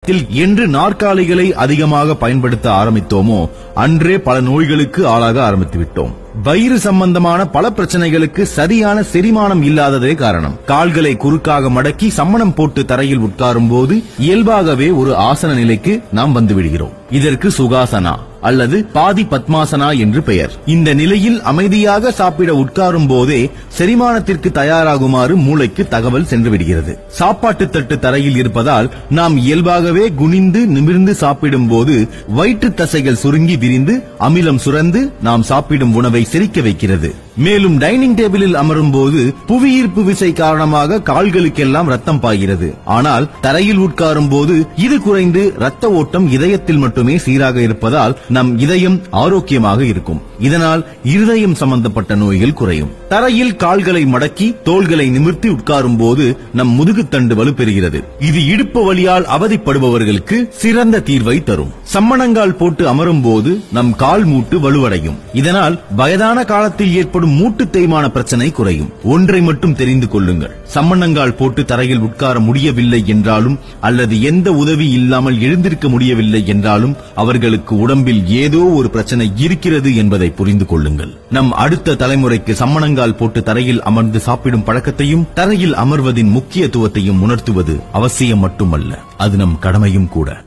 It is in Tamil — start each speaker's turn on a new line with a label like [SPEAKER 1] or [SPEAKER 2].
[SPEAKER 1] காலத்தில் என்று நாற்காலிகளை அதிகமாக பயன்படுத்த ஆரம்பித்தோமோ அன்றே பல நோய்களுக்கு ஆளாக ஆரம்பித்து விட்டோம். வயிறு சம்பந்தமான பல பிரச்சனைகளுக்கு சரியான செரிமானம் இல்லாததே காரணம். கால்களை குறுக்காக மடக்கி சம்மணம் போட்டு தரையில் உட்காரும் போது இயல்பாகவே ஒரு ஆசன நிலைக்கு நாம் வந்துவிடுகிறோம். இதற்கு சுகாசனா அல்லது பாதி பத்மாசனா என்று பெயர். இந்த நிலையில் அமைதியாக சாப்பிட உட்காரும் போதே செரிமானத்திற்கு தயாராகுமாறு மூளைக்கு தகவல் சென்று விடுகிறது. சாப்பாட்டு தட்டு தரையில் இருப்பதால் நாம் இயல்பாகவே குனிந்து நிமிர்ந்து சாப்பிடும் போது வயிற்று தசைகள் சுருங்கி விரிந்து அமிலம் சுரந்து நாம் சாப்பிடும் உணவை செரிக்க வைக்கிறது. மேலும் டைனிங் டேபிளில் அமரும் போது புவியீர்ப்பு விசை காரணமாக கால்களுக்கெல்லாம் ரத்தம் பாய்கிறது. ஆனால் தரையில் உட்காரும் போது இது குறைந்து ரத்த ஓட்டம் இதயத்தில் மட்டுமே சீராக இருப்பதால் நம் இதயம் ஆரோக்கியமாக இருக்கும். இதனால் இருதயம் சம்பந்தப்பட்ட நோய்கள் குறையும். தரையில் கால்களை மடக்கி தோள்களை நிமிர்த்தி உட்காரும் போது நம் முதுகுத்தண்டு வலுப்பெறுகிறது. இது இடுப்பு வலியால் அவதிப்படுபவர்களுக்கு சிறந்த தீர்வை தரும். சம்மணங்கால் போட்டு அமரும் போது நம் கால் மூட்டு வலுவடையும். இதனால் வயதான காலத்தில் ஏற்படும் மூட்டு தேய்மான பிரச்சனை குறையும். ஒன்றை மட்டும் தெரிந்து கொள்ளுங்கள், சம்மணங்கால் போட்டு தரையில் உட்கார முடியவில்லை என்றாலும் அல்லது எந்த உதவி இல்லாமல் எழுந்திருக்க முடியவில்லை என்றாலும் அவர்களுக்கு உடம்பில் ஏதோ ஒரு பிரச்சனை இருக்கிறது என்பதை புரிந்து கொள்ளுங்கள். நம் அடுத்த தலைமுறைக்கு சம்மணங்கால் போட்டு தரையில் அமர்ந்து சாப்பிடும் பழக்கத்தையும் தரையில் அமர்வதின் முக்கியத்துவத்தையும் உணர்த்துவது அவசியம் மட்டுமல்ல, அது நம் கடமையும் கூட.